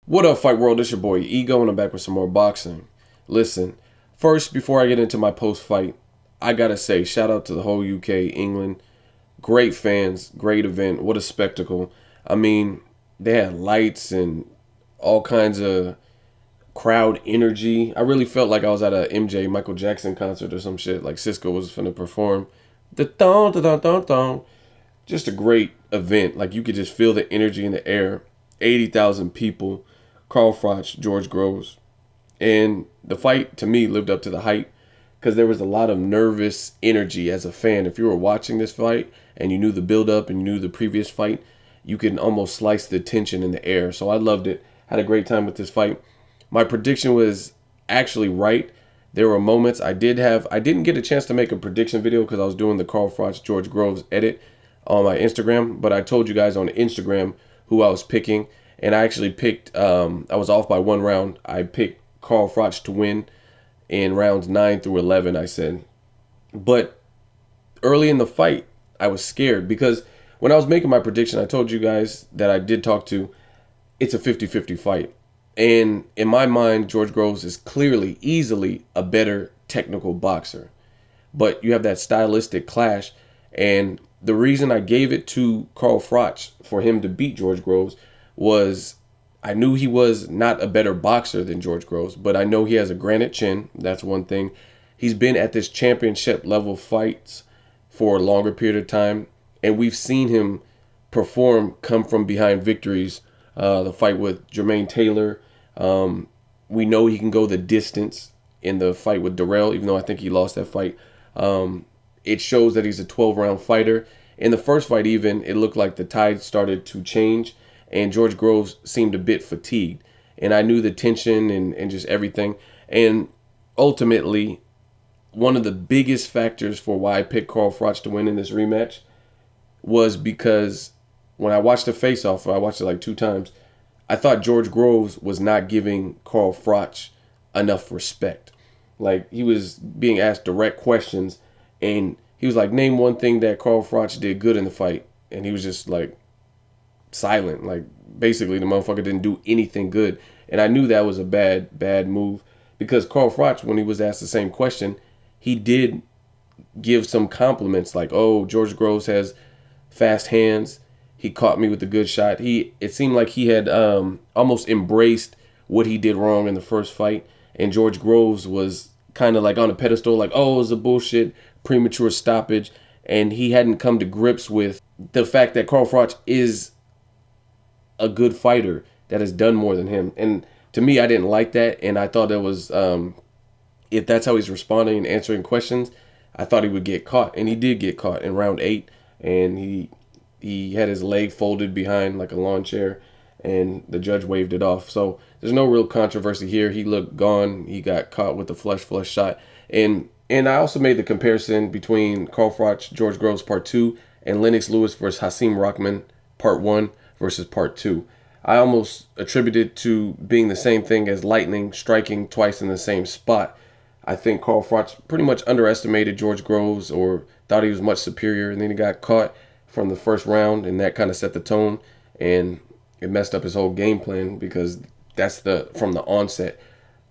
What up, Fight World? It's your boy Ego, and I'm back with some more boxing. Listen, first, before I get into my post-fight, I gotta say, shout out to the whole UK, England. Great fans, great event. What a spectacle. I mean, they had lights and all kinds of crowd energy. I really felt like I was at a MJ Michael Jackson concert or some shit. Like Cisco was finna perform. The thong, the thong, thong, thong. Just a great event. Like you could just feel the energy in the air. 80,000 people. Carl Froch, George Groves. And the fight, to me, lived up to the hype because there was a lot of nervous energy as a fan. If you were watching this fight and you knew the build-up and you knew the previous fight, you can almost slice the tension in the air. So I loved it. Had a great time with this fight. My prediction was actually right. There were moments I didn't get a chance to make a prediction video because I was doing the Carl Froch George Groves edit on my Instagram, but I told you guys on Instagram who I was picking, and I actually picked, I was off by one round. I picked Carl Froch to win in rounds 9 through 11, I said. But early in the fight, I was scared because when I was making my prediction, I told you guys that I did talk to, it's a 50-50 fight. And in my mind, George Groves is clearly, easily a better technical boxer. But you have that stylistic clash. And the reason I gave it to Carl Froch for him to beat George Groves was I knew he was not a better boxer than George Groves, but I know he has a granite chin. That's one thing. He's been at this championship level fights for a longer period of time, and we've seen him perform come from behind victories. The fight with Jermaine Taylor. We know he can go the distance in the fight with Darrell, even though I think he lost that fight. It shows that he's a 12-round fighter. In the first fight even, it looked like the tide started to change, and George Groves seemed a bit fatigued. And I knew the tension and just everything. And ultimately, one of the biggest factors for why I picked Carl Froch to win in this rematch was because when I watched the face-off, I watched it like 2 times, I thought George Groves was not giving Carl Froch enough respect. Like, he was being asked direct questions, and he was like, name one thing that Carl Froch did good in the fight. And he was just like silent. Like, basically, the motherfucker didn't do anything good. And I knew that was a bad move because Carl Froch, when he was asked the same question, he did give some compliments like, oh, George Groves has fast hands. He caught me with a good shot. It seemed like he had almost embraced what he did wrong in the first fight. And George Groves was kind of like on a pedestal, like, oh, it was a bullshit premature stoppage. And he hadn't come to grips with the fact that Carl Froch is a good fighter that has done more than him. And to me, I didn't like that. And I thought that was, if that's how he's responding and answering questions, I thought he would get caught. And he did get caught in round 8. And he had his leg folded behind like a lawn chair, and the judge waved it off. So there's no real controversy here. He looked gone. He got caught with the flush shot. And I also made the comparison between Carl Froch, George Groves Part 2 and Lennox Lewis versus Hasim Rahman Part 1 versus Part 2. I almost attributed to being the same thing as lightning striking twice in the same spot. I think Carl Froch pretty much underestimated George Groves or thought he was much superior, and then he got caught from the first round, and that kind of set the tone, and it messed up his whole game plan because that's from the onset.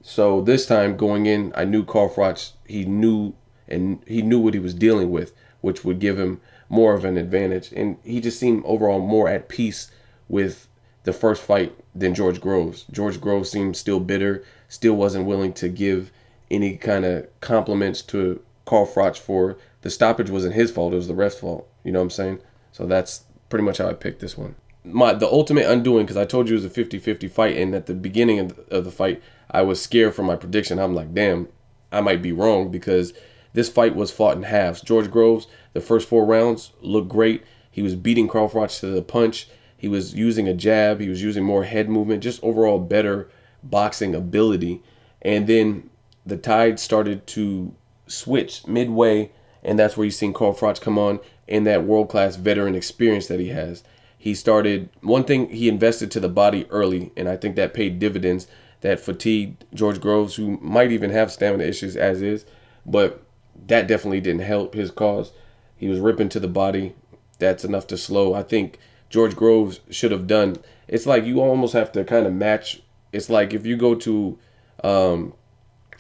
So this time going in, I knew Carl Froch, he knew what he was dealing with, which would give him more of an advantage, and he just seemed overall more at peace with the first fight than George Groves. George Groves seemed still bitter, still wasn't willing to give any kind of compliments to Carl Froch for the stoppage. Wasn't his fault, it was the ref's fault. You know what I'm saying? So that's pretty much how I picked this one. The ultimate undoing, because I told you it was a 50-50 fight, and at the beginning of the fight, I was scared for my prediction. I'm like, damn, I might be wrong because this fight was fought in halves. George Groves, the first 4 rounds, looked great. He was beating Carl Froch to the punch. He was using a jab. He was using more head movement, just overall better boxing ability. And then the tide started to switch midway, and that's where you seen Carl Froch come on and that world-class veteran experience that he has. He started, one thing, he invested to the body early, and I think that paid dividends. That fatigued George Groves, who might even have stamina issues as is, but that definitely didn't help his cause. He was ripping to the body. That's enough to slow. I think George Groves should have done, it's like you almost have to kind of match. It's like if you go to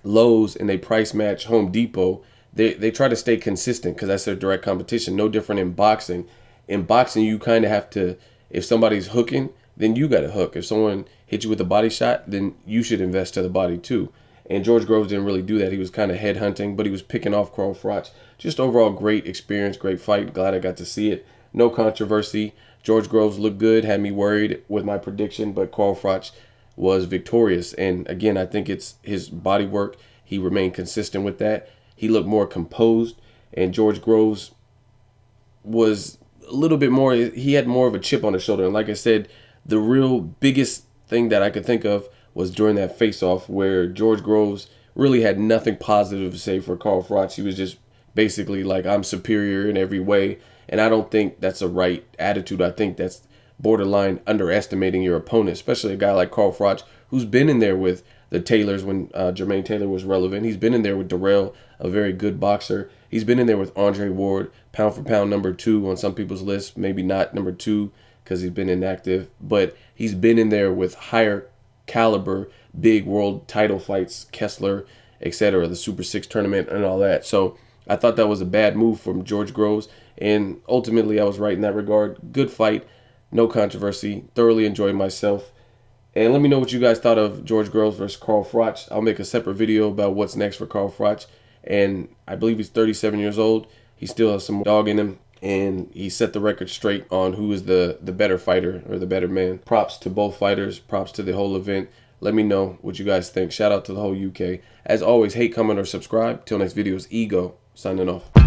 Lowe's and they price match Home Depot, they try to stay consistent because that's their direct competition. No different in boxing. In boxing, you kind of have to, if somebody's hooking, then you got to hook. If someone hits you with a body shot, then you should invest to the body too. And George Groves didn't really do that. He was kind of head hunting, but he was picking off Carl Froch. Just overall great experience, great fight. Glad I got to see it. No controversy. George Groves looked good, had me worried with my prediction, but Carl Froch was victorious. And again, I think it's his body work. He remained consistent with that. He looked more composed, and George Groves was a little bit more, he had more of a chip on his shoulder. And like I said, the real biggest thing that I could think of was during that face-off where George Groves really had nothing positive to say for Carl Froch. He was just basically like, I'm superior in every way. And I don't think that's a right attitude. I think that's borderline underestimating your opponent, especially a guy like Carl Froch, who's been in there with the Taylors when Jermaine Taylor was relevant. He's been in there with Darrell, a very good boxer. He's been in there with Andre Ward, pound for pound #2 on some people's list. Maybe not #2 because he's been inactive, but he's been in there with higher caliber, big world title fights, Kessler, etc., the Super 6 tournament and all that. So I thought that was a bad move from George Groves, and ultimately I was right in that regard. Good fight, no controversy, thoroughly enjoyed myself. And let me know what you guys thought of George Groves versus Carl Froch. I'll make a separate video about what's next for Carl Froch. And I believe he's 37 years old. He still has some dog in him, and he set the record straight on who is the better fighter or the better man. Props to both fighters. Props to the whole event. Let me know what you guys think. Shout out to the whole UK. As always, hate, comment, or subscribe. Till next video is Ego, signing off.